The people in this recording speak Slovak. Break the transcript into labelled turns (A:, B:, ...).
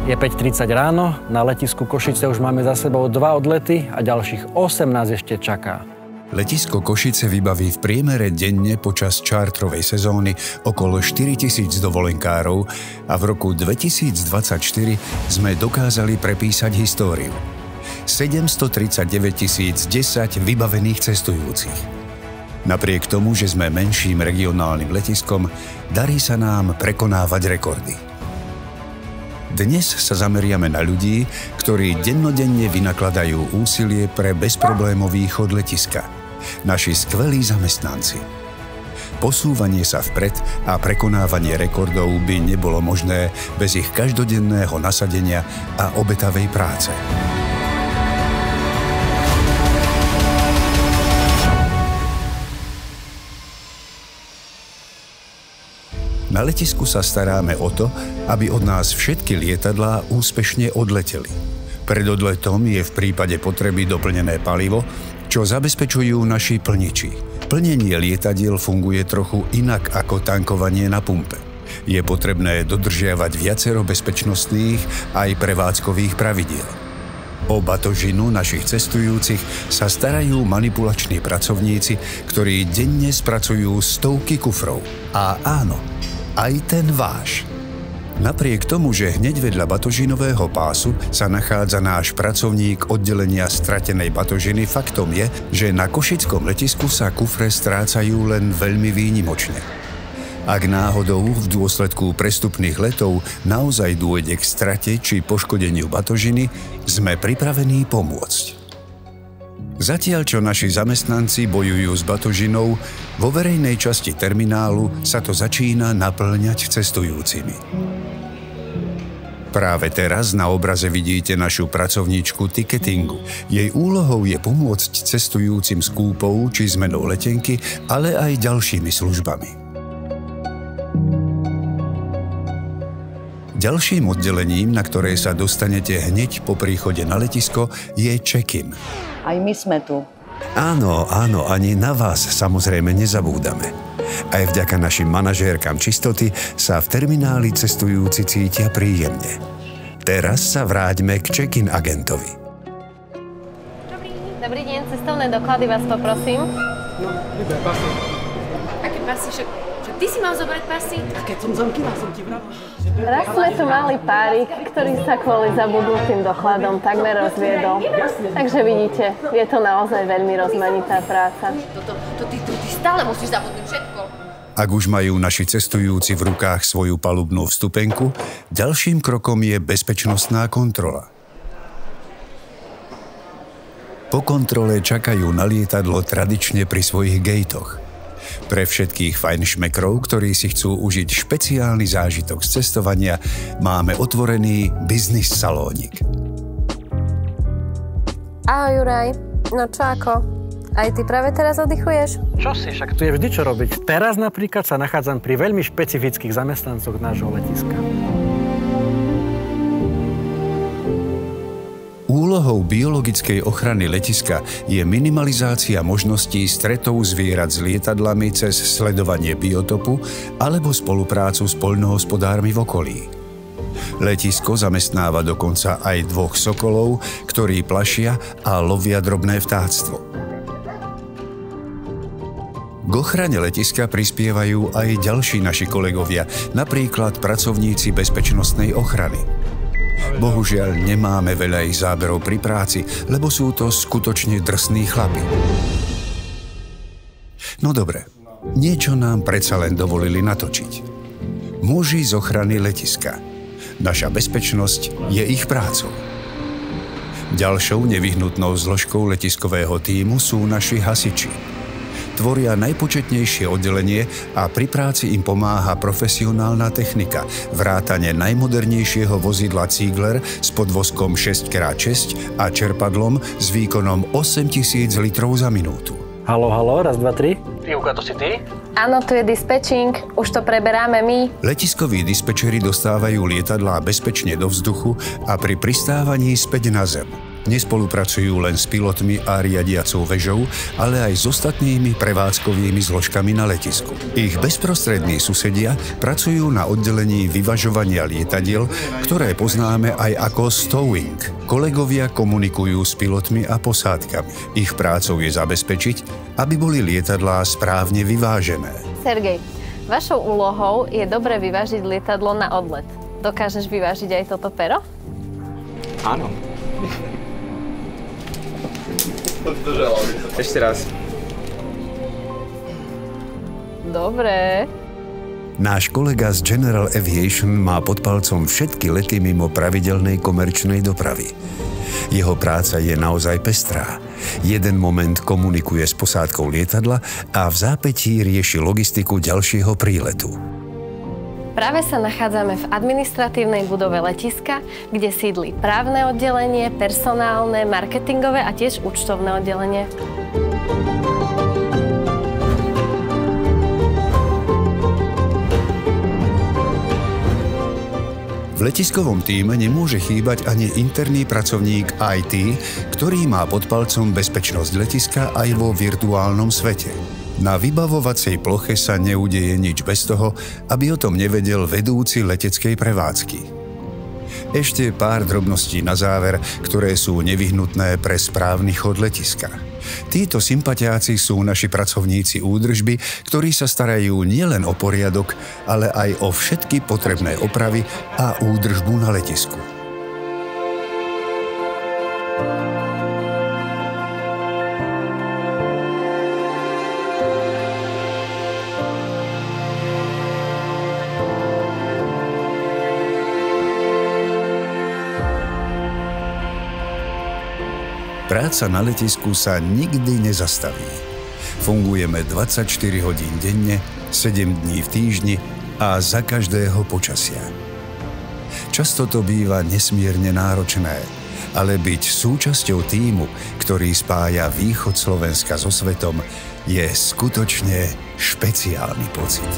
A: Je 5:30 ráno, na letisku Košice už máme za sebou 2 odlety a ďalších 18 ešte čaká.
B: Letisko Košice vybaví v priemere denne počas čártrovej sezóny okolo 4000 dovolenkárov a v roku 2024 sme dokázali prepísať históriu. 739 010 vybavených cestujúcich. Napriek tomu, že sme menším regionálnym letiskom, darí sa nám prekonávať rekordy. Dnes sa zameriame na ľudí, ktorí dennodenne vynakladajú úsilie pre bezproblémový chod letiska. Naši skvelí zamestnanci. Posúvanie sa vpred a prekonávanie rekordov by nebolo možné bez ich každodenného nasadenia a obetavej práce. Na letisku sa staráme o to, aby od nás všetky lietadlá úspešne odleteli. Pred odletom je v prípade potreby doplnené palivo, čo zabezpečujú naši plniči. Plnenie lietadiel funguje trochu inak ako tankovanie na pumpe. Je potrebné dodržiavať viacero bezpečnostných aj prevádzkových pravidiel. O batožinu našich cestujúcich sa starajú manipulační pracovníci, ktorí denne spracujú stovky kufrov. A áno, aj ten váš. Napriek tomu, že hneď vedľa batožinového pásu sa nachádza náš pracovník oddelenia stratenej batožiny, faktom je, že na košickom letisku sa kufre strácajú len veľmi výnimočne. Ak náhodou v dôsledku prestupných letov naozaj dôjde k strate či poškodeniu batožiny, sme pripravení pomôcť. Zatiaľ, čo naši zamestnanci bojujú s batožinou, vo verejnej časti terminálu sa to začína naplňať cestujúcimi. Práve teraz na obraze vidíte našu pracovníčku ticketingu. Jej úlohou je pomôcť cestujúcim s kúpou či zmenou letenky, ale aj ďalšími službami. Ďalším oddelením, na ktoré sa dostanete hneď po príchode na letisko, je check-in.
C: Aj my sme tu.
B: Áno, ani na vás samozrejme nezabúdame. Aj vďaka našim manažérkam čistoty sa v termináli cestujúci cítia príjemne. Teraz sa vráťme k check-in agentovi.
D: Dobrý deň, cestovné doklady vás poprosím.
E: No, vyber pasy.
F: Aké pasy? Však ty si mal zobrať pasy?
E: A keď som zamkila, som ti vravala.
D: Raz sme tu mali párik, ktorý sa kvôli zabudnutým dokladom takmer rozviedol. Takže vidíte, je to naozaj veľmi rozmanitá práca.
F: Ty stále musíš zabudnúť všetko.
B: Ak už majú naši cestujúci v rukách svoju palubnú vstupenku, ďalším krokom je bezpečnostná kontrola. Po kontrole čakajú na lietadlo tradične pri svojich gejtoch. Pre všetkých fajnšmekrov, ktorí si chcú užiť špeciálny zážitok z cestovania, máme otvorený biznis salónik.
D: Ahoj Juraj, no čo ako? Aj ty práve teraz oddychuješ?
A: Čo si, však tu je vždy čo robiť. Teraz napríklad sa nachádzam pri veľmi špecifických zamestnancoch nášho letiska.
B: Úlohou biologickej ochrany letiska je minimalizácia možností stretov zvierat s lietadlami cez sledovanie biotopu alebo spoluprácu s poľnohospodármi v okolí. Letisko zamestnáva dokonca aj 2 sokolov, ktorí plašia a lovia drobné vtáctvo. K ochrane letiska prispievajú aj ďalší naši kolegovia, napríklad pracovníci bezpečnostnej ochrany. Bohužiaľ, nemáme veľa ich záberov pri práci, lebo sú to skutočne drsní chlapi. No dobre, niečo nám predsa len dovolili natočiť. Muži z ochrany letiska. Naša bezpečnosť je ich prácou. Ďalšou nevyhnutnou zložkou letiskového tímu sú naši hasiči. Tvoria najpočetnejšie oddelenie a pri práci im pomáha profesionálna technika, vrátane najmodernejšieho vozidla Ziegler s podvozkom 6x6 a čerpadlom s výkonom 8000 litrov za minútu.
A: Haló, 1, 2, 3. Ivka, to si ty?
D: Áno, tu je dispečing, už to preberáme my.
B: Letiskoví dispečeri dostávajú lietadlá bezpečne do vzduchu a pri pristávaní späť na zem. Nespolupracujú len s pilotmi a riadiacou vežou, ale aj s ostatnými prevádzkovými zložkami na letisku. Ich bezprostrední susedia pracujú na oddelení vyvažovania lietadiel, ktoré poznáme aj ako stowing. Kolegovia komunikujú s pilotmi a posádkami. Ich prácou je zabezpečiť, aby boli lietadlá správne vyvážené.
D: Sergej, vašou úlohou je dobre vyvážiť lietadlo na odlet. Dokážeš vyvážiť aj toto pero?
E: Áno. Ešte raz.
D: Dobre.
B: Náš kolega z General Aviation má pod palcom všetky lety mimo pravidelnej komerčnej dopravy. Jeho práca je naozaj pestrá. Jeden moment komunikuje s posádkou lietadla a v zápätí rieši logistiku ďalšieho príletu.
D: Práve sa nachádzame v administratívnej budove letiska, kde sídli právne oddelenie, personálne, marketingové a tiež účtovné oddelenie.
B: V letiskovom tíme nemôže chýbať ani interný pracovník IT, ktorý má pod palcom bezpečnosť letiska aj vo virtuálnom svete. Na vybavovacej ploche sa neudeje nič bez toho, aby o tom nevedel vedúci leteckej prevádzky. Ešte pár drobností na záver, ktoré sú nevyhnutné pre správny chod letiska. Títo sympatiáci sú naši pracovníci údržby, ktorí sa starajú nielen o poriadok, ale aj o všetky potrebné opravy a údržbu na letisku. Práca na letisku sa nikdy nezastaví. Fungujeme 24 hodín denne, 7 dní v týždni a za každého počasia. Často to býva nesmierne náročné, ale byť súčasťou tímu, ktorý spája východ Slovenska so svetom, je skutočne špeciálny pocit.